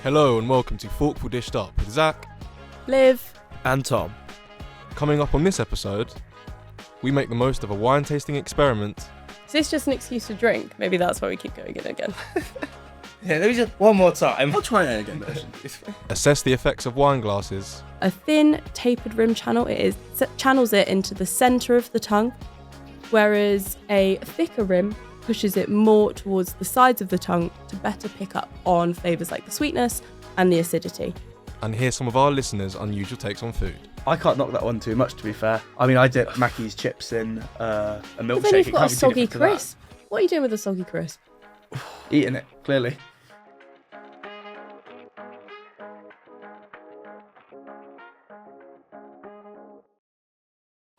Hello and welcome to Forkful Dished Up with Zack, Liv, and Tom. Coming up on this episode, we make the most of a wine tasting experiment. Is this just an excuse to drink? Maybe that's why we keep going in again. Yeah, let me just one more time. I'll try it again. Assess the effects of wine glasses. A thin, tapered rim channels it into the centre of the tongue, whereas a thicker rim pushes it more towards the sides of the tongue to better pick up on flavours like the sweetness and the acidity. And hear some of our listeners' unusual takes on food. I can't knock that one too much, to be fair. I mean, I dip Mackey's chips in a milkshake. But then you've It got a can't be too soggy different to that. crisp. What are you doing with a soggy crisp? Eating it, clearly.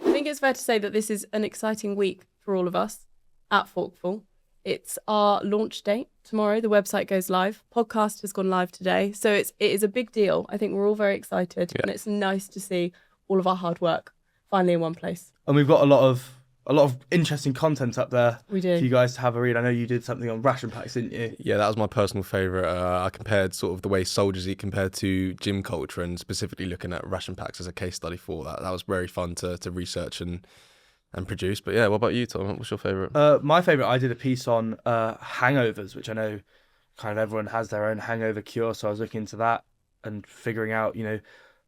I think it's fair to say that this is an exciting week for all of us at Forkful. It's our launch date tomorrow. The website goes live. Podcast has gone live today. So it is a big deal. I think we're all very excited. Yeah. And it's nice to see all of our hard work finally in one place. And we've got a lot of interesting content up there We for do. you guys to have a read. I know you did something on ration packs, didn't you? Yeah, that was my personal favourite. I compared sort of the way soldiers eat compared to gym culture, and specifically looking at ration packs as a case study for that. That was very fun to research and produce. But yeah, what about you, Tom? What's your favourite? My favourite, I did a piece on hangovers, which I know kind of everyone has their own hangover cure. So I was looking into that and figuring out,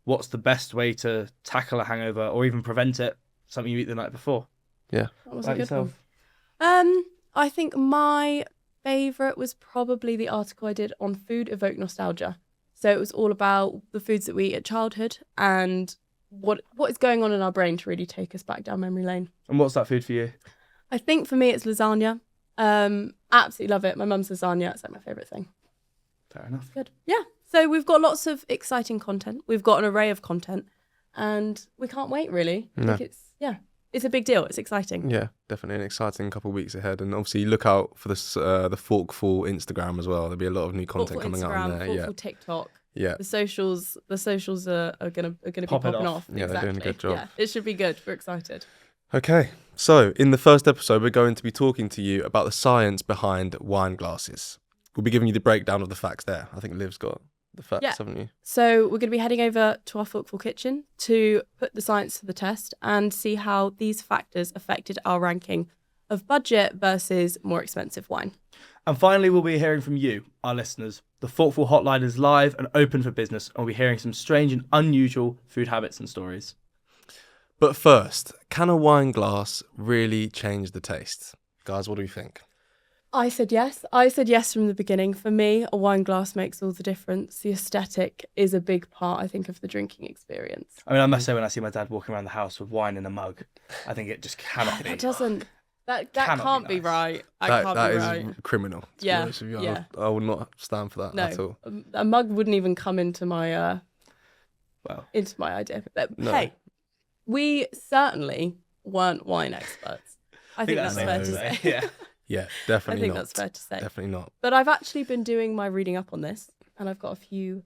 what's the best way to tackle a hangover or even prevent it, something you eat the night before. Yeah. That was Like a good yourself. one. I think my favourite was probably the article I did on food evoke nostalgia. So it was all about the foods that we eat at childhood and what is going on in our brain to really take us back down memory lane. And what's that food for you? I think for me it's lasagna. Absolutely love it. My mum's lasagna. It's like my favourite thing. Fair enough. Good. Yeah. So we've got lots of exciting content. We've got an array of content and we can't wait really. I No. think it's a big deal. It's exciting. Yeah, definitely an exciting couple of weeks ahead. And obviously look out for the Forkful Instagram as well. There'll be a lot of new content Forkful coming out on Instagram, there. Forkful Yeah. TikTok. Yeah. The socials are gonna be Popping popping off. off. Yeah, they're doing a good job. Yeah, it should be good. We're excited. Okay, so in the first episode, we're going to be talking to you about the science behind wine glasses. We'll be giving you the breakdown of the facts there. I think Liv's got the facts, Yeah. haven't you? So we're going to be heading over to our Forkful Kitchen to put the science to the test and see how these factors affected our ranking of budget versus more expensive wine. And finally, we'll be hearing from you, our listeners. The Forkful Hotline is live and open for business, and we'll be hearing some strange and unusual food habits and stories. But first, can a wine glass really change the taste? Guys, what do you think? I said yes. From the beginning. For me, a wine glass makes all the difference. The aesthetic is a big part, I think, of the drinking experience. I mean, I must say, when I see my dad walking around the house with wine in a mug, I think it just cannot be. That doesn't. That Cannot can't be be nice. right. That Can't be is right. criminal, to be Yeah, honest with you. yeah. I would not stand for that at all. No, a mug wouldn't even come into my Well, idea. But No. hey, we certainly weren't wine experts. I think that's fair to say. Yeah. Yeah, I definitely think not. that's fair to say. Definitely not. But I've actually been doing my reading up on this, and I've got a few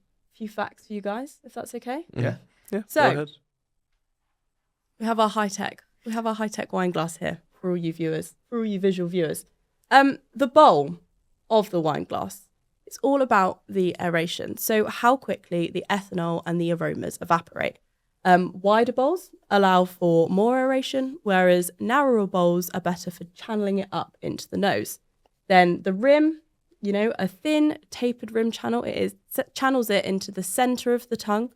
facts for you guys, if that's okay. Yeah. Yeah, So- go ahead. We have our high tech wine glass here for all you viewers, for all you visual viewers. The bowl of the wine glass, it's all about the aeration. So how quickly the ethanol and the aromas evaporate. Wider bowls allow for more aeration, whereas narrower bowls are better for channeling it up into the nose. Then the rim, a thin tapered rim channels it into the centre of the tongue,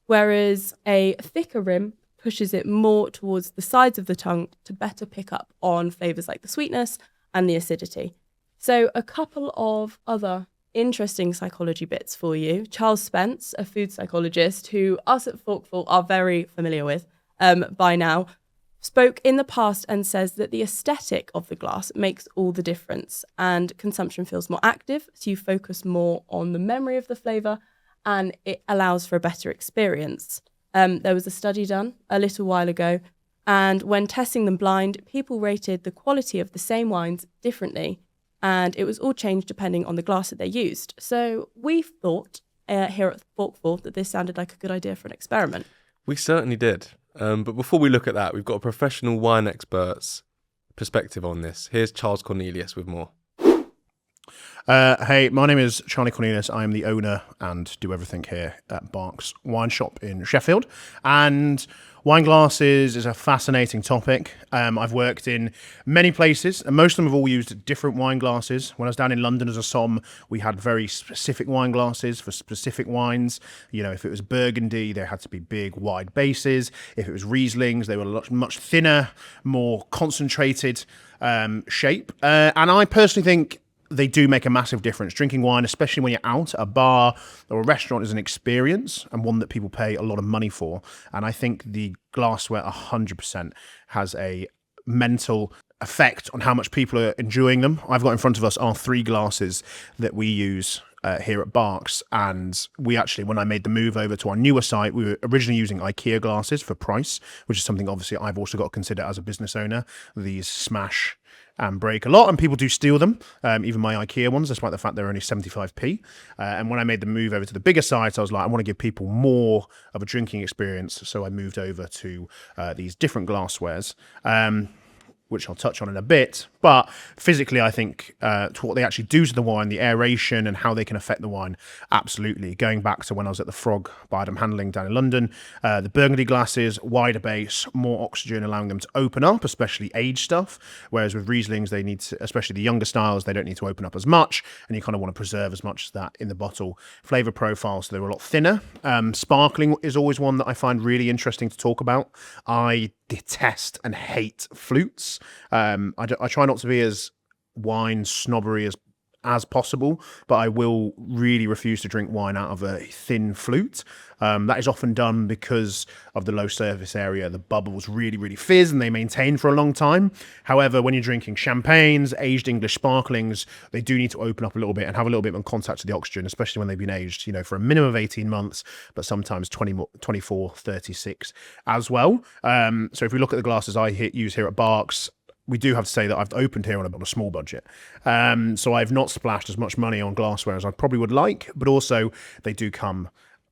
whereas a thicker rim pushes it more towards the sides of the tongue to better pick up on flavours like the sweetness and the acidity. So a couple of other interesting psychology bits for you. Charles Spence, a food psychologist who us at Forkful are very familiar with by now, spoke in the past and says that the aesthetic of the glass makes all the difference and consumption feels more active, so you focus more on the memory of the flavour and it allows for a better experience. There was a study done a little while ago, and when testing them blind, people rated the quality of the same wines differently, and it was all changed depending on the glass that they used. So we thought here at Forkful that this sounded like a good idea for an experiment. We certainly did. But before we look at that, we've got a professional wine expert's perspective on this. Here's Charles Cornelius with more. Hey, my name is Charlie Cornelius. I am the owner and do everything here at Barks Wine Shop in Sheffield. And wine glasses is a fascinating topic. I've worked in many places, and most of them have all used different wine glasses. When I was down in London as a som, we had very specific wine glasses for specific wines. You know, if it was Burgundy, they had to be big, wide bases. If it was Rieslings, they were much thinner, more concentrated shape. And I personally think they do make a massive difference. Drinking wine, especially when you're out at a bar or a restaurant, is an experience and one that people pay a lot of money for. And I think the glassware 100% has a mental effect on how much people are enjoying them. I've got in front of us our 3 glasses that we use here at Barks, and we actually, when I made the move over to our newer site, we were originally using IKEA glasses for price, which is something obviously I've also got to consider as a business owner. These smash and break a lot, and people do steal them, even my IKEA ones, despite the fact they're only 75p. And when I made the move over to the bigger site, I was like, I want to give people more of a drinking experience, so I moved over to these different glasswares, which I'll touch on in a bit. But physically, I think to what they actually do to the wine, the aeration and how they can affect the wine, absolutely. Going back to when I was at the Frog by Adam Handling down in London, the Burgundy glasses, wider base, more oxygen, allowing them to open up, especially aged stuff. Whereas with Rieslings, they need to, especially the younger styles, they don't need to open up as much, and you kind of want to preserve as much as that in the bottle. Flavor profile, so they're a lot thinner. Sparkling is always one that I find really interesting to talk about. I detest and hate flutes. I try not to be as wine snobbery as possible, but I will really refuse to drink wine out of a thin flute. That is often done because of the low surface area. The bubbles really, really fizz and they maintain for a long time. However, when you're drinking champagnes, aged English sparklings, they do need to open up a little bit and have a little bit of contact to the oxygen, especially when they've been aged, you know, for a minimum of 18 months, but sometimes 24, 36 as well. So if we look at the glasses I use here at Barks, we do have to say that I've opened here on a small budget. So I've not splashed as much money on glassware as I probably would like, but also they do come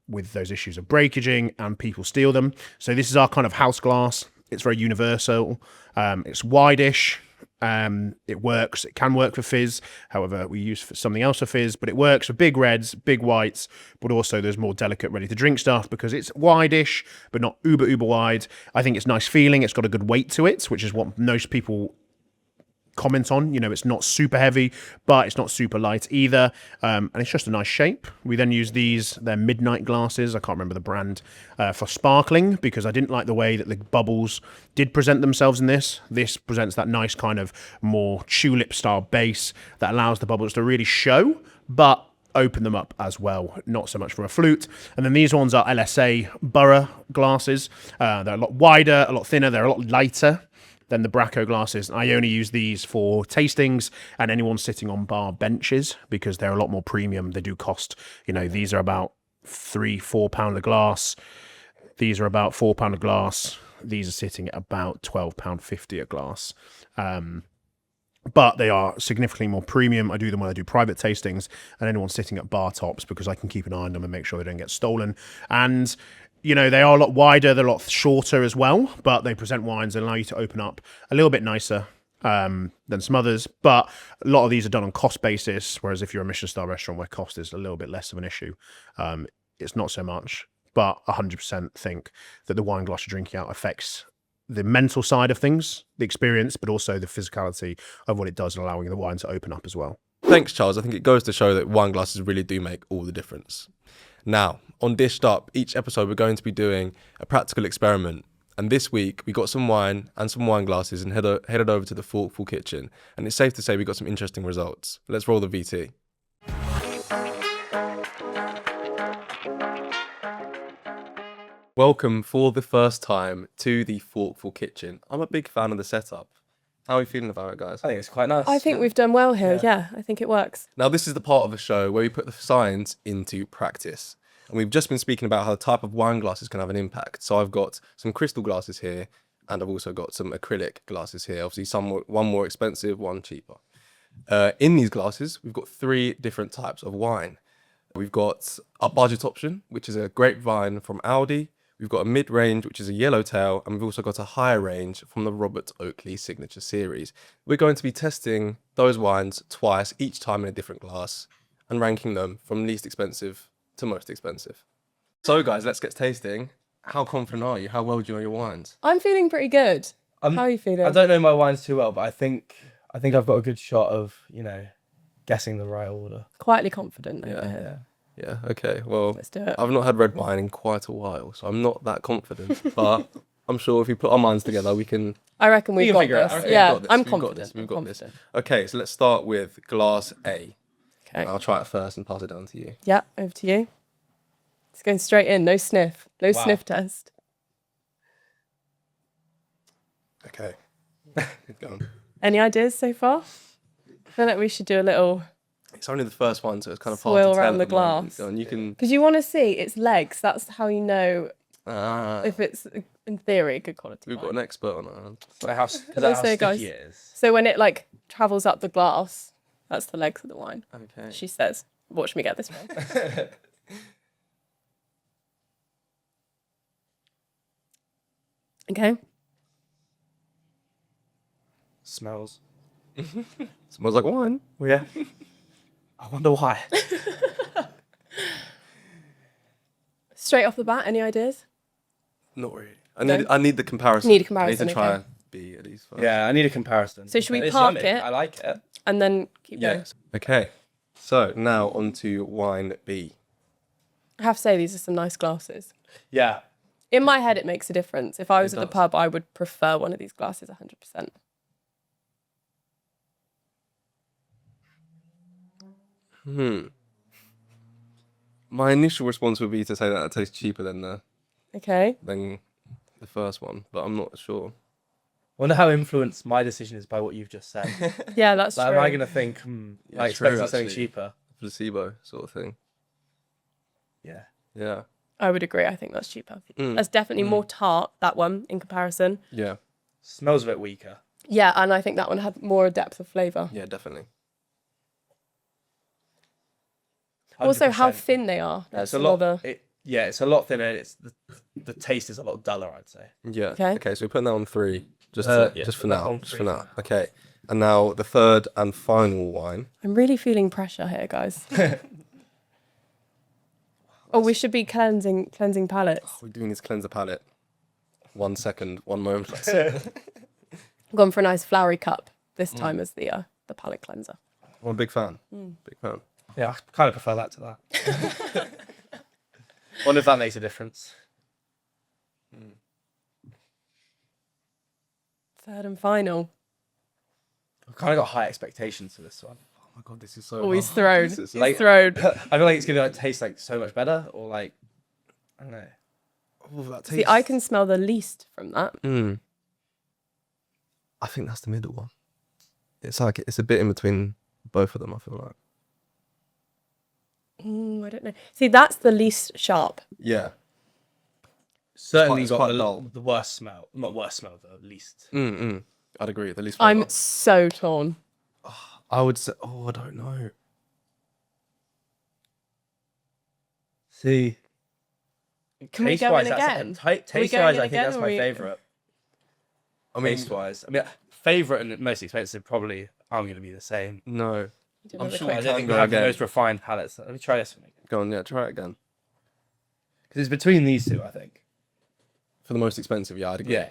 with those issues of breakaging and people steal them. So this is our kind of house glass. It's very universal. It's wide-ish. It works. It can work for fizz. However, we use something else for fizz, but it works for big reds, big whites, but also there's more delicate, ready-to-drink stuff because it's wide-ish, but not uber wide. I think it's nice feeling. It's got a good weight to it, which is what most people comment on. You know, it's not super heavy, but it's not super light either, and it's just a nice shape. We then use these, they're Midnight glasses, I can't remember the brand, for sparkling, because I didn't like the way that the bubbles did present themselves in this. This presents that nice kind of more tulip style base that allows the bubbles to really show, but open them up as well, not so much for a flute. And then these ones are LSA Borough glasses. They're a lot wider, a lot thinner, they're a lot lighter than the Bracco glasses. I only use these for tastings and anyone sitting on bar benches because they're a lot more premium. They do cost, you know, these are about £3-4 a glass. These are about £4 a glass. These are sitting at about £12.50 a glass. But they are significantly more premium. I do them when I do private tastings and anyone sitting at bar tops because I can keep an eye on them and make sure they don't get stolen. And you know, they are a lot wider, they're a lot shorter as well, but they present wines and allow you to open up a little bit nicer than some others. But a lot of these are done on cost basis, whereas if you're a Michelin star restaurant where cost is a little bit less of an issue, it's not so much. But 100% think that the wine glass you're drinking out affects the mental side of things, the experience, but also the physicality of what it does in allowing the wine to open up as well. Thanks, Charles. I think it goes to show that wine glasses really do make all the difference. Now, on Dished Up, each episode we're going to be doing a practical experiment. And this week we got some wine and some wine glasses and headed over to the Forkful Kitchen. And it's safe to say we got some interesting results. Let's roll the VT. Welcome for the first time to the Forkful Kitchen. I'm a big fan of the setup. How are you feeling about it, guys? I think it's quite nice. I think we've done well here. Yeah, I think it works. Now, this is the part of the show where we put the science into practice. And we've just been speaking about how the type of wine glasses can have an impact. So I've got some crystal glasses here, and I've also got some acrylic glasses here. Obviously, one more expensive, one cheaper. In these glasses, we've got 3 different types of wine. We've got our budget option, which is a grapevine from Aldi. We've got a mid-range, which is a yellowtail, and we've also got a higher range from the Robert Oakley Signature Series. We're going to be testing those wines twice, each time in a different glass, and ranking them from least expensive to most expensive. So guys, let's get tasting. How confident are you? How well do you know your wines? I'm feeling pretty good. How are you feeling? I don't know my wines too well, but I think I've got a good shot of, guessing the right order. Quietly confident over here. Yeah, okay. Well, Let's do it. I've not had red wine in quite a while, so I'm not that confident. But I'm sure if we put our minds together, we can... I reckon we've can got figure it out. this. I reckon Yeah, we've got this. I'm We've got confident. this. We've I'm got this. confident. Okay, so let's start with glass A. Okay. I'll try it first and pass it down to you. Yeah, over to you. It's going straight in. No sniff. No Wow. sniff test. Okay. Go on. Any ideas so far? I feel like we should do a little... It's only the first one, so it's kind of Swirl hard to tell around at the moment. glass. Go on, you can... Because you want to see its legs. That's how you know if it's, in theory, good quality We've wine. got an expert on our hands. Like how, Let's how say, sticky guys. it is. So when it travels up the glass, that's the legs of the wine. Okay. She says, "Watch me get this one." Okay. Smells. Smells like wine. Well, yeah. I wonder why. Straight off the bat, any ideas? Not really. No? I need the comparison. Need a comparison, I need to try okay. B at least first. Yeah, I need a comparison. So should we It's park yummy. it? I like it. And then keep going. Yes. Okay. So now on to wine B. I have to say, these are some nice glasses. Yeah. In my head, it makes a difference. If I was It at the does. pub, I would prefer one of these glasses 100%. My initial response would be to say that it tastes cheaper than the Okay. first one, but I'm not sure. I wonder how influenced my decision is by what you've just said. Yeah, that's Like, true. am I going to think, Yeah, I true, expected something actually. cheaper? Placebo sort of thing. Yeah. Yeah. I would agree. I think that's cheaper. Mm. That's definitely more tart, that one, in comparison. Yeah. Smells a bit weaker. Yeah, and I think that one had more depth of flavour. Yeah, definitely. Also, how 100%. thin they are. That's It's a lot. another... It's a lot thinner. It's the taste is a lot duller, I'd say. Yeah. Okay. Okay, so we're putting that on 3. Just Yeah, just for put that now. on Just 3 for for now. now. Okay. And now the third and final wine. I'm really feeling pressure here, guys. Oh, we should be cleansing palates. We're doing this cleanser palette. 1 second, 1 moment. Gone for a nice flowery cup this time as the palate cleanser. I'm a big fan. Big fan. Yeah, I kind of prefer that to that. Wonder if that makes a difference. Third and final. I've kind of got high expectations for this one. Oh my god, this is so. Oh, he's thrown. This is He's like- thrown. I feel like it's gonna taste like so much better, or like I don't know. Oh, that See, I can smell the least from that. I think that's the middle one. It's like it's a bit in between both of them. I feel like. I don't know. See, that's the least sharp. Yeah. Certainly it's got quite dull. the worst smell. Not worst smell, the least. I'd agree. The least. I'm flavour. so torn. I would say. Oh, I don't know. See, Can we go in again? Are we Taste going wise, in I think again, that's or my we- favourite. I mean, Taste wise, favourite and most expensive probably aren't going to be the same. no. Do I'm another sure quick- I I can don't think go we have the again. most refined palates. Let me try this one again. Go on, yeah, try it again. Because it's between these two, I think. For the most expensive, yeah, I'd agree. Yeah.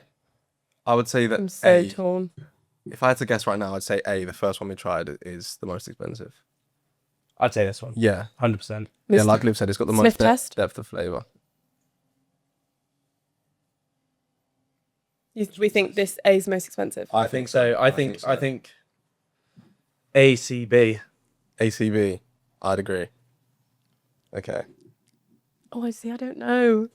I would say that I'm so A, torn. if I had to guess right now, I'd say A, the first one we tried, is the most expensive. I'd say this one. Yeah. 100%. Yeah, Mr. like Liv said, it's got the Sniff most test? depth of flavour. We think this A is most expensive. I think so. I think ACB. ACB, I'd agree. Okay. Oh, I see. I don't know.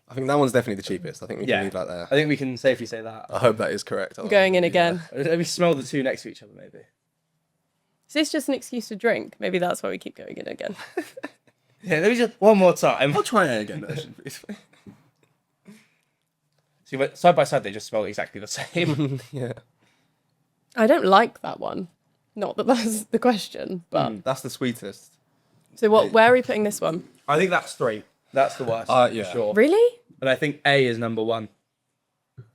I think that one's definitely the cheapest. I think we can leave that there. I think we can safely say that. I hope that is correct. I'm going in again. Let me smell the two next to each other, maybe. Is this just an excuse to drink? Maybe that's why we keep going in again. Yeah, let me just one more time. I'll try it again. Please. See, but side by side, they just smell exactly the same. Yeah. I don't like that one. Not that that's the question, but That's the sweetest. so what? Where are we putting this one? I think that's 3. That's the worst. Yeah. For sure. Really? And I think A is number 1.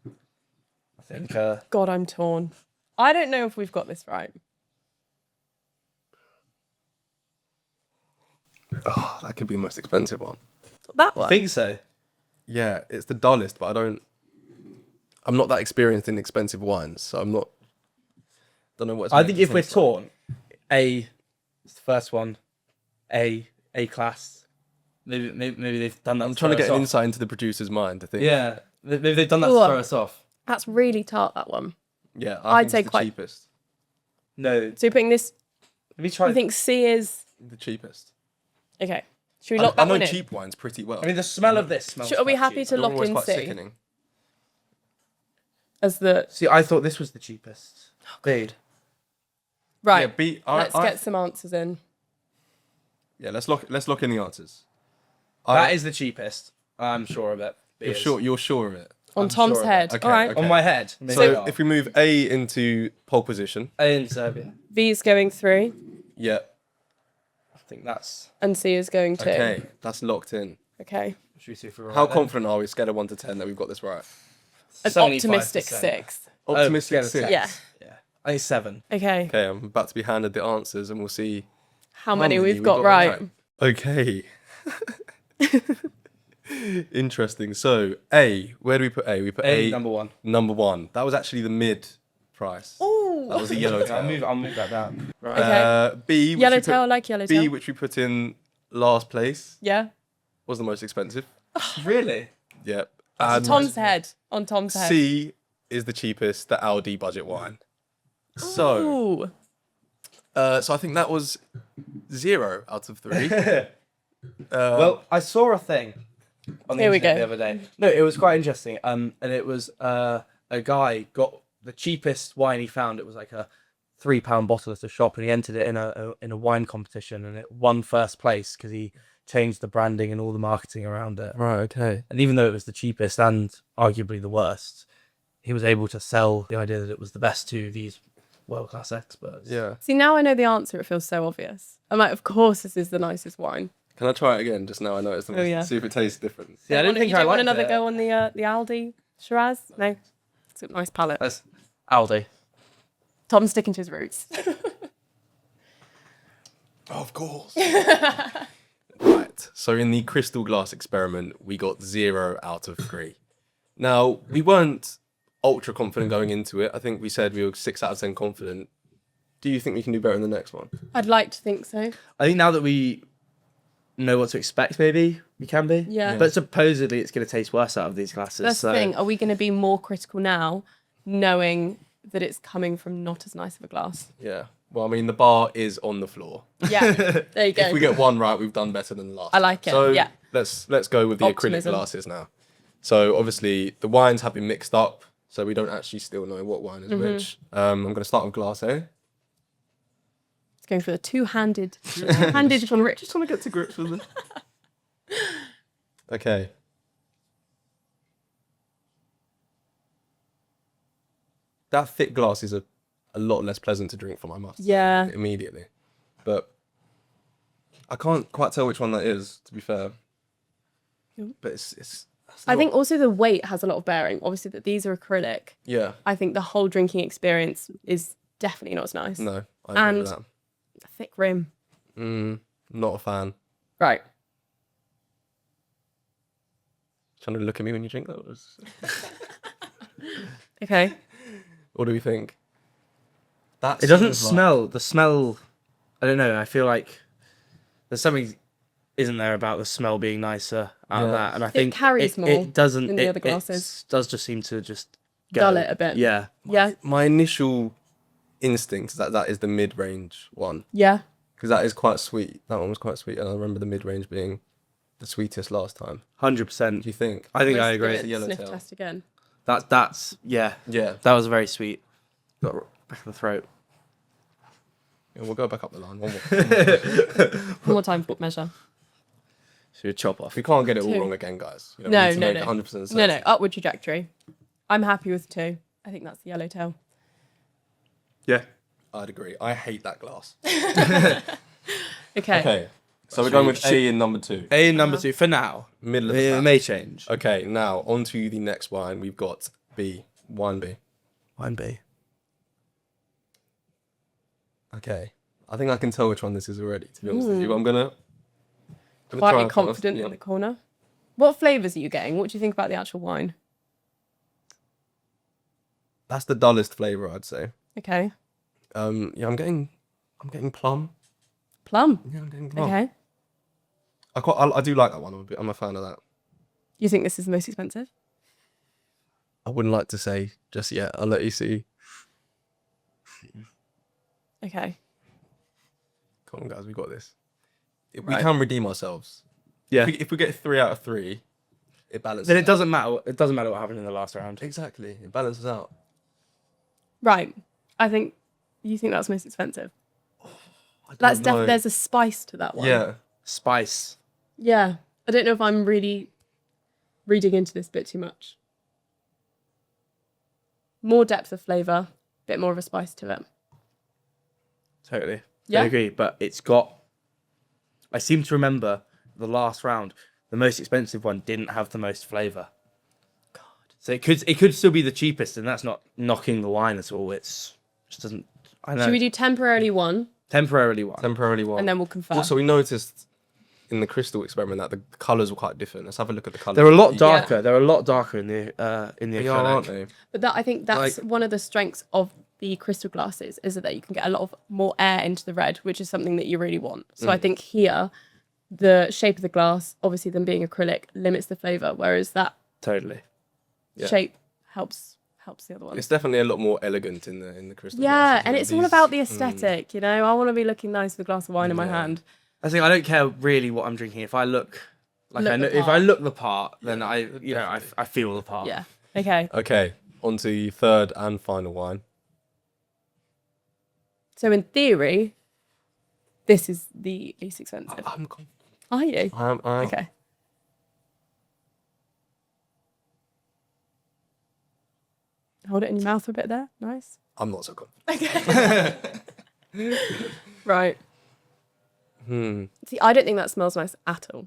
I think. God, I'm torn. I don't know if we've got this right. Oh, that could be the most expensive one. That one. I think so. Yeah, it's the dullest, but I'm not that experienced in expensive wines, so don't know what's. I think if we're torn, A is the first one. A class. Maybe they've done that. I'm trying to get an insight into the producer's mind. I think. Yeah, maybe they've done that to Ooh. throw us off. That's really tart, that one. Yeah, I'd think say it's the quite- cheapest. No, So you're putting this, let me try. you think C is... The cheapest. Okay. Should we lock I that know one in? cheap wines pretty well. I mean, the smell of this smells. Are we quite happy cheap. to lock always in quite C sickening. as the... See, I thought this was the cheapest. B. Right, Yeah, B. let's get some answers in. Yeah, let's lock in the answers. That is the cheapest. I'm sure of it. B You're is. sure? You're sure of it. On I'm Tom's sure of it. head. Okay, All right. okay. On my head. So if we move A into pole position, A in Serbia. V is going 3 yeah, I think that's. and C is going 2. okay, that's locked in. Okay. Should we see if we're right How then? confident are we, scale of 1 to 10, that we've got this right? An 75%. optimistic 6. Optimistic scale of 6. 10. Yeah. Yeah. I think 7. Okay. Okay, I'm about to be handed the answers, and we'll see How many we've got right. Okay. Interesting. So A, where do we put A? We put A A number 1. number 1. That was actually the mid price. Ooh. That was a yellow tail. I'll move that down. Right. Okay. B, which Yellow we put- tail, I like yellow B, tail. which we put in last place, Yeah. was the most expensive. Really? Yep. And Tom's head. On Tom's head. C is the cheapest, the Aldi budget wine. So, Ooh. so I think that was 0 out of 3. Well, I saw a thing on the Here we internet go. the other day. No, it was quite interesting. And it was a guy got the cheapest wine he found. It was like a £3 bottle at a shop, and he entered it in a wine competition, and it won first place because he changed the branding and all the marketing around it. Right, okay. And even though it was the cheapest and arguably the worst, he was able to sell the idea that it was the best to these world-class experts. Yeah. See, now I know the answer. It feels so obvious. I'm like, of course this is the nicest wine. Can I try it again? Just now I know it's the Oh, yeah. see if it tastes different. See, I didn't think you I don't want liked another it. go on the Aldi Shiraz? No. It's a nice palette. That's Aldi. Tom's sticking to his roots. Of course. Right. So in the crystal glass experiment, we got 0 out of 3. Now, we weren't ultra confident going into it. I think we said we were 6 out of 10 confident. Do you think we can do better in the next one? I'd like to think so. I think now that we know what to expect, maybe we can be. Yeah. But supposedly it's going to taste worse out of these glasses. That's so the thing. Are we going to be more critical now, knowing that it's coming from not as nice of a glass? Yeah. Well, I mean, the bar is on the floor. Yeah. There you go. If we get one right, we've done better than the last. I like it, So yeah. let's go with the Optimism. acrylic glasses now. So obviously the wines have been mixed up, so we don't actually still know what wine is Mm-hmm. which. I'm going to start with glass A. It's going for the two-handed from Rich. Just want to get to grips with it. Okay. That thick glass is a lot less pleasant to drink from, I must say, Yeah. immediately. But I can't quite tell which one that is, to be fair. But it's I think also the weight has a lot of bearing. Obviously, that these are acrylic. yeah. I think the whole drinking experience is definitely not as nice. No, I agree with And- A thick rim. that. Not a fan. Right. Trying to look at me when you drink those. Okay. What do we think? That it doesn't seems like- smell. The smell, I don't know. I feel like there's something, isn't there, about the smell being nicer out of Yeah. that. And I think carries more It doesn't. than the it- other glasses. It does just seem to just go. Dull it a bit. Yeah. Yeah. My initial instinct is that is the mid-range one. Yeah. Because that is quite sweet. That one was quite sweet. And I remember the mid-range being the sweetest last time. 100%. Do you think? I think I Let's do agree. it. yellow Sniff tail. test again. That's yeah. Yeah. That was very sweet. Got back of the throat. Yeah, we'll go back up the line. One more. One more time for measure. Should we chop off? We can't get it all 2. wrong again, guys. You know, we No, need to no, make no. 100% sense. No, upward trajectory. I'm happy with 2. I think that's the yellow tail. Yeah. I'd agree. I hate that glass. Okay. Okay. So we're going with A in number 2. A and number 2 for now. Middle of the It pack. may change. Okay, now on to the next wine. We've got B. Wine B. Wine B. Okay. I think I can tell which one this is already, to be honest with you. I'm gonna try Quietly and confident yeah. in the corner. What flavours are you getting? What do you think about the actual wine? That's the dullest flavour, I'd say. Okay. Yeah, I'm getting plum. Plum. Yeah, I'm getting plum. Okay. I do like that one. I'm a fan of that. You think this is the most expensive? I wouldn't like to say just yet. I'll let you see. Okay. Come on, guys, we got this. We Right. can redeem ourselves. Yeah. If we get 3 out of 3, it balances. Then it out. doesn't matter. It doesn't matter what happened in the last round. Exactly. It balances out. Right. You think that's most expensive. I That's don't know. there's a spice to that one. Yeah. Spice. Yeah. I don't know if I'm really reading into this bit too much. More depth of flavour, bit more of a spice to it. Totally. Yeah? I agree. But it's got. I seem to remember the last round. The most expensive one didn't have the most flavour. God. So it could still be the cheapest, and that's not knocking the wine at all. It's just doesn't. I know. Should we do temporarily one Temporarily one. Temporarily one. and then we'll confirm? Also, we noticed in the crystal experiment that the colours were quite different. Let's have a look at the colours. They're a lot Yeah. darker. They're a lot darker in the They are, aren't acrylic. they? But I think that's Like- one of the strengths of the crystal glasses is that you can get a lot of more air into the red, which is something that you really want. So I think here, the shape of the glass, obviously them being acrylic, limits the flavour, whereas that Totally. Yeah. shape helps the other one. It's definitely a lot more elegant in the crystal. Yeah, glasses, and yeah. it's all These- about the aesthetic, you know. I want to be looking nice with a glass of wine in my Yeah. hand. I think I don't care really what I'm drinking. If I look like Look I know, the if I part. look the part, then I feel the part. Yeah. Okay. Okay, on to the third and final wine. So in theory, this is the least expensive. I'm confident. Are you? I am. Okay. Hold it in your mouth for a bit there. Nice. I'm not so confident. Right. See, I don't think that smells nice at all.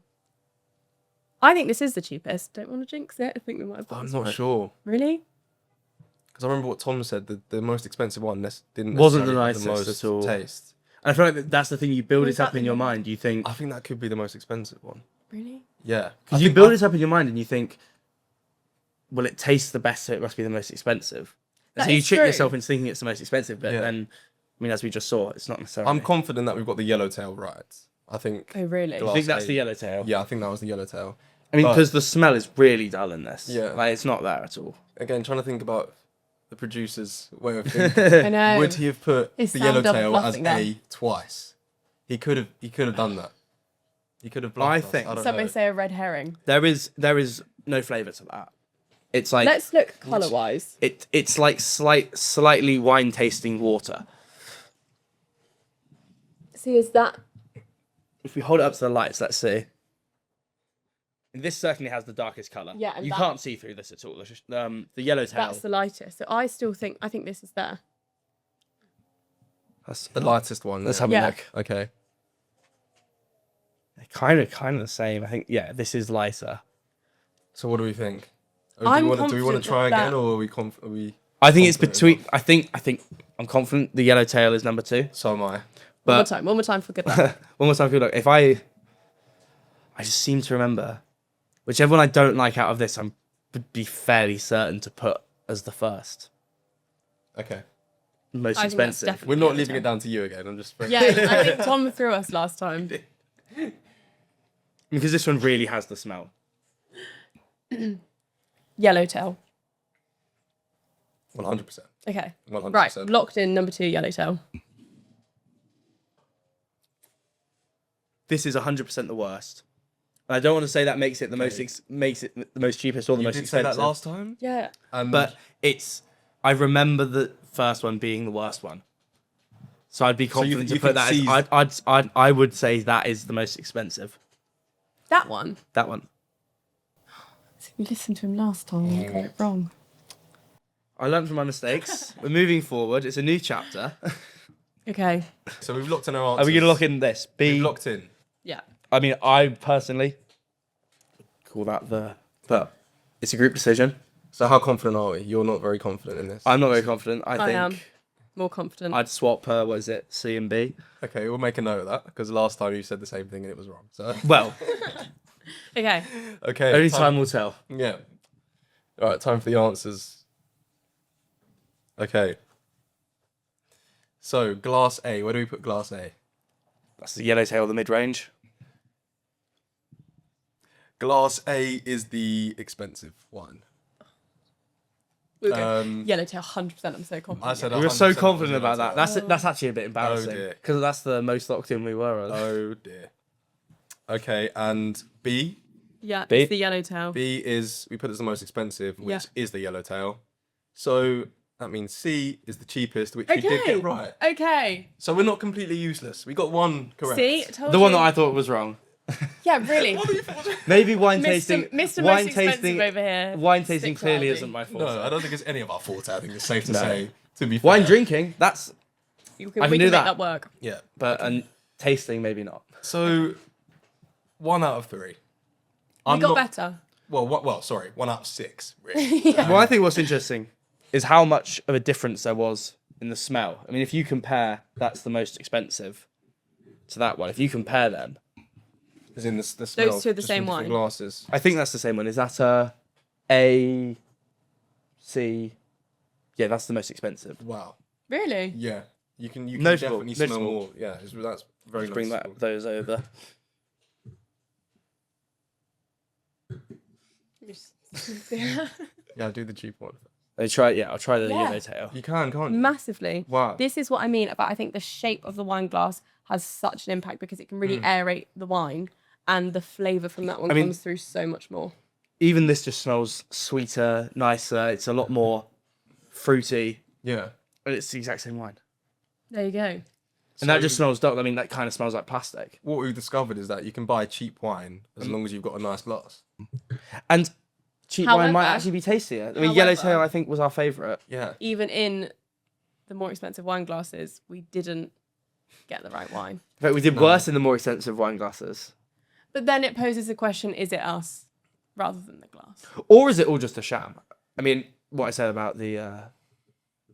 I think this is the cheapest. Don't want to jinx it. I think we might have got I'm this not right. sure. Really? Because I remember what Tom said, the most expensive one didn't Wasn't the necessarily have nicest at all. taste. And I feel like that's the thing. You build Was it up that in the your middle? mind. You think I think that could be the most expensive one. Really? Yeah. because you build it up in your mind and you think, well, it tastes the best, so it must be the most expensive. And That so you is trick true. yourself into thinking it's the most expensive, but Yeah. then, I mean, as we just saw, it's not necessarily. I'm confident that we've got the yellowtail right. I think. Oh, really? Glass I think that's A. the yellowtail. Yeah, I think that was the yellowtail. I mean, But- because the smell is really dull in this. Yeah. Like it's not there at all. Again, trying to think about the producer's way of thinking. I know. Would he have put His the sound double yellowtail as bluffing there. A twice? He could have done that. He could have bluffed I us. think- I don't Some may know. say a red herring. There is no flavour to that. It's like Let's look colour-wise. it's like slightly wine tasting water. See, is that... If we hold it up to the lights, let's see. This certainly has the darkest colour. Yeah, and you that- can't see through this at all. The yellowtail. That's the lightest. So I think this is there. That's the lightest one. Let's yeah. have a Yeah. look. Okay. Kind of the same. I think this is lighter. So what do we think? I'm do we want to confident try that- again, or are we? Are we? I think it's Confident between. I think I'm confident the yellowtail is number 2. So am I. One But more time for good luck. one more time, good luck. If I just seem to remember, whichever one I don't like out of this, I'm would be fairly certain to put as the first, Okay. most I think that's expensive. definitely- We're not Yeah, leaving okay. it down to you again. I'm just. Yeah, I think Tom threw us last time. Because this one really has the smell. Yellowtail. 100%. Okay. 100%. Right, locked in number 2, yellowtail. This is 100% the worst. And I don't want to say that makes it the most makes it the most cheapest or the You most did say expensive. that last time. Yeah. But I remember the first one being the worst one. So I'd be you confident think to put that as, I would say that is the most expensive. That one. That one. We listened to him last time and got it wrong. I learned from my mistakes. We're moving forward. It's a new chapter. Okay. So we've locked in our Are answers. we going to lock in this? We've locked in. Yeah. I mean, I personally call that but it's a group decision. So how confident are we? You're not very confident in this. I'm not very confident. I think am more confident. I'd swap, what is it, C and B? Okay, we'll make a note of that because last time you said the same thing and it was wrong. So Well, Okay. okay, only time will tell. Yeah. All right, time for the answers. Okay. So glass A. Where do we put glass A? That's the yellowtail of the mid-range. Glass A is the expensive one. Yellowtail, 100%. I'm so confident. I said We were so 100% confident was about that. yellowtail. That's actually a bit embarrassing dear. because that's the most locked in we were on. Oh dear. Okay, and B. Yeah, B? it's the yellowtail. B is, we put it as the most expensive, which Yeah. is the yellowtail. So that means C is the cheapest, which we did get right. Okay. So we're not completely useless. We got one correct. See? Told The one you. that I thought was wrong. Yeah, really. Maybe wine Mr. tasting. Mr. Wine Most Expensive tasting. over here. Wine tasting Stick clearly Hardy. isn't my fault. No, I don't think it's any of our fault. I think it's safe to No. say. To be fair. Wine drinking, that's We I can can make do that. that work. Yeah. but and tasting maybe not. So 1 out of 3. We got better. Well, sorry, 1 out of 6. Really. Well, I think what's interesting is how much of a difference there was in the smell. I mean, if you compare, that's the most expensive to that one. If you compare them, As in the smell. two are the just same from different wine. Glasses. I think that's the same one. Is that A, C? Yeah, that's the most expensive. Wow. Really? Yeah. You can Noticeable, definitely smell noticeable. more. Yeah, that's very Bring noticeable. those over. Yeah, do the cheap one. I'll try the Yeah. yellowtail. You can, can't you? Massively. Wow. This is what I mean about I think the shape of the wine glass has such an impact because it can really aerate the wine and the flavour from that one mean- comes through so much more. Even this just smells sweeter, nicer. It's a lot more fruity, Yeah. but it's the exact same wine. There you go. And that just smells dull. I mean, that kind of smells like plastic. What we've discovered is that you can buy cheap wine as long as you've got a nice glass. And cheap wine might However- actually be tastier. I mean, However- yellowtail, I think, was our favourite. Yeah. Even in the more expensive wine glasses, we didn't get the right wine. In fact, we did worse in the more expensive wine glasses. But then it poses the question, is it us rather than the glass? Or is it all just a sham? I mean, what I said about the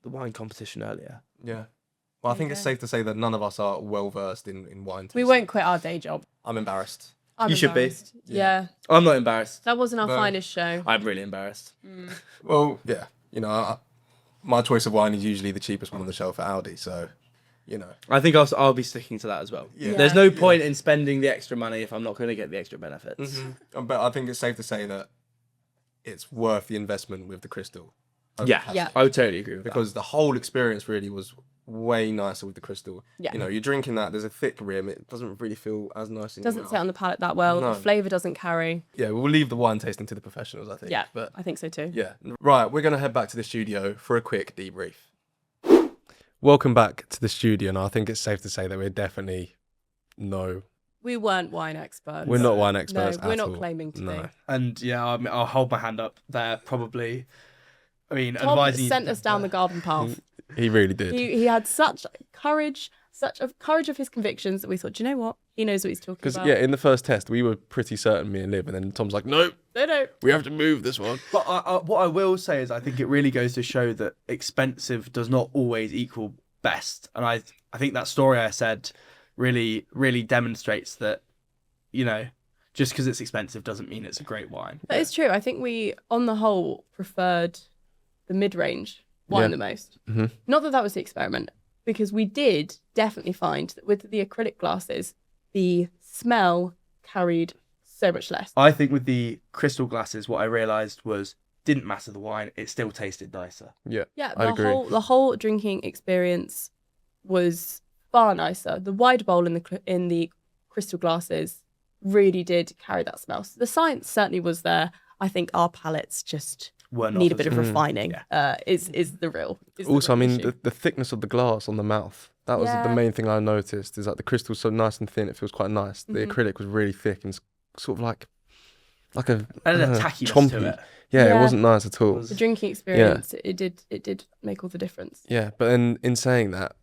wine competition earlier. Yeah. Well, I think it's Okay. safe to say that none of us are well versed in wine. We tasting. won't quit our day job. I'm embarrassed. I'm You should be. embarrassed. Yeah. I'm not embarrassed. That wasn't our No. finest show. I'm really embarrassed. Well, yeah. You know, my choice of wine is usually the cheapest one on the shelf at Aldi. So, you know. I think I'll be sticking to that as well. Yeah. There's no point in spending the extra money if I'm not going to get the extra benefits. But I think it's safe to say that it's worth the investment with the crystal. over Yeah, Plastic. Yeah. I would totally agree with that. Because the whole experience really was way nicer with the crystal. Yeah. You know, you're drinking that, there's a thick rim, it doesn't really feel as nice in your Doesn't mouth. sit on the palate that well. No. The flavour doesn't carry. Yeah, we'll leave the wine tasting to the professionals, I think. Yeah, But I think so too. yeah. Right, we're going to head back to the studio for a quick debrief. Welcome back to the studio, and I think it's safe to say that we're definitely We weren't wine experts. we're not wine experts No, we're at not all. claiming to No. be. And yeah, I mean, I'll hold my hand up there. Probably, I mean, Tom advising you sent to us down the garden path. He really did. He had such courage of his convictions that we thought, do you know what? He knows what he's talking Because about. yeah, in the first test, we were pretty certain, me and Liv, and then Tom's like, "No, No. we have to move this one." But what I will say is I think it really goes to show that expensive does not always equal best. And I think that story I said really, really demonstrates that, you know, just because it's expensive doesn't mean it's a great wine. That is true. I think we, on the whole, preferred the mid-range wine Yeah. the most. Mhm. Not that was the experiment, because we did definitely find that with the acrylic glasses, the smell carried so much less. I think with the crystal glasses, what I realised was didn't matter the wine, it still tasted nicer. Yeah, Yeah, I'd agree. the whole drinking experience was far nicer. The wide bowl in the crystal glasses really did carry that smell. So the science certainly was there. I think our palates just Were not need a as bit of good. refining. Is the real. is the Also, I real mean, issue. the thickness of the glass on the mouth. That was the Yeah. main thing I noticed. Is that the crystal's so nice and thin, it feels quite nice. The Mhm. acrylic was really thick and sort of like a And a uh, tackiness chompy. to it. Yeah, Yeah. it wasn't nice at all. Was- The drinking experience, it did make all the difference. Yeah, but then in saying that,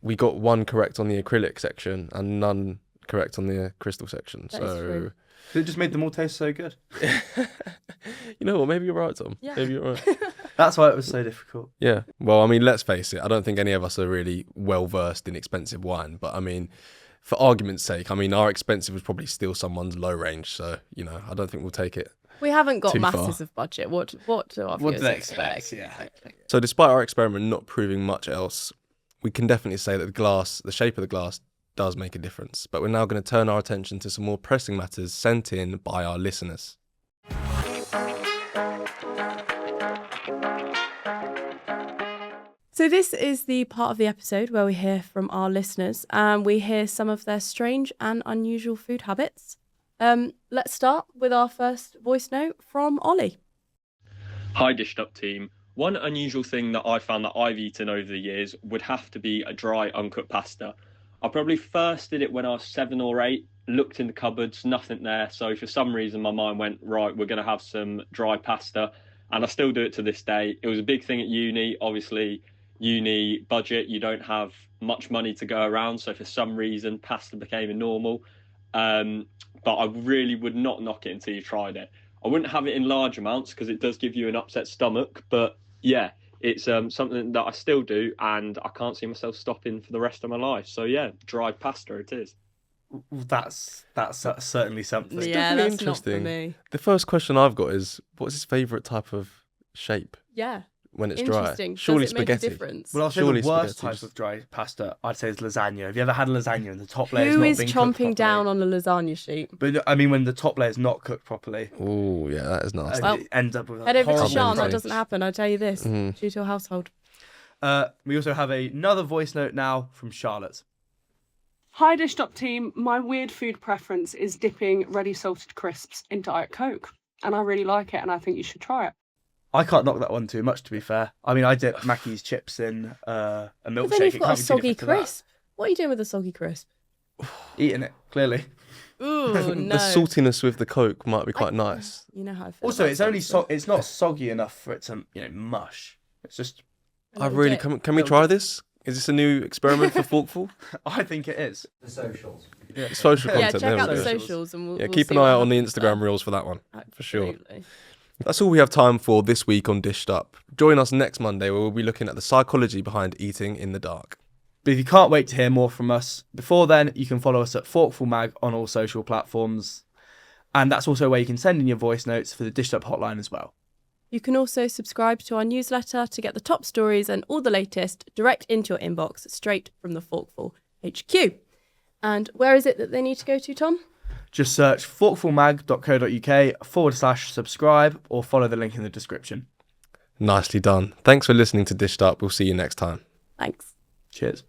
we got one correct on the acrylic section and none correct on the crystal section. That is true. It just made them all taste so good. You know what? Maybe you're right, Tom. Yeah. Maybe you're right. That's why it was so difficult. Yeah. Well, I mean, let's face it. I don't think any of us are really well versed in expensive wine. But I mean, for argument's sake, I mean, our expensive was probably still someone's low range. So, you know, I don't think we'll take it. We haven't got Too masses far. of budget. What do our What viewers do they expect? expect? Yeah. Exactly. So despite our experiment not proving much else, we can definitely say that the shape of the glass does make a difference. But we're now going to turn our attention to some more pressing matters sent in by our listeners. So this is the part of the episode where we hear from our listeners and we hear some of their strange and unusual food habits. Let's start with our first voice note from Ollie. Hi, Dished Up team. One unusual thing that I found that I've eaten over the years would have to be a dry, uncooked pasta. I probably first did it when I was 7 or 8, looked in the cupboards, nothing there. So for some reason, my mind went, right, we're going to have some dry pasta. And I still do it to this day. It was a big thing at uni. Obviously, uni budget, you don't have much money to go around. So for some reason, pasta became a normal. But I really would not knock it until you tried it. I wouldn't have it in large amounts because it does give you an upset stomach. But yeah, it's something that I still do, and I can't see myself stopping for the rest of my life. So yeah, dried pasta it is. That's certainly something. Yeah, definitely that's not for interesting. me. The first question I've got is, what's his favourite type of shape Yeah, when it's dry? interesting. Surely Does it make a spaghetti. difference? Well, I'll say Surely the worst spaghetti type of dry pasta, I'd say, is lasagna. Have you ever had a lasagna and the top layer Who not is been cooked chomping down properly? on a lasagna sheet? But I mean, when the top layer is not cooked properly, Oh, yeah, that is nasty. Well, it ends up with a Head over to horrible Sean, that taste. doesn't happen, I tell you this. Mhm. Due to a household. We also have another voice note now from Charlotte. Hi Dished Up team, my weird food preference is dipping ready salted crisps into Diet Coke. And I really like it and I think you should try it. I can't knock that one too much, to be fair. I mean, I dip Mackey's chips in a But milkshake. then you've It got a can't be too soggy different to that. crisp. What are you doing with a soggy crisp? Eating it, clearly. Ooh, no. The saltiness with the Coke might be quite nice. You know how I feel. Also, about it's only salsa. it's not soggy enough for it to, mush. It's just, A I little really dip. can we try this? Is this a new experiment for Forkful? I think it is. Social Yeah, content. check there out we the go. socials and we'll Yeah, we'll keep see an what eye out on the happens Instagram there. reels for that one, for sure. Absolutely. That's all we have time for this week on Dished Up. Join us next Monday where we'll be looking at the psychology behind eating in the dark. But if you can't wait to hear more from us, before then, you can follow us at Forkful Mag on all social platforms. And that's also where you can send in your voice notes for the Dished Up hotline as well. You can also subscribe to our newsletter to get the top stories and all the latest direct into your inbox straight from the Forkful HQ. And where is it that they need to go to, Tom? Just search forkfulmag.co.uk/subscribe or follow the link in the description. Nicely done. Thanks for listening to Dished Up. We'll see you next time. Thanks. Cheers.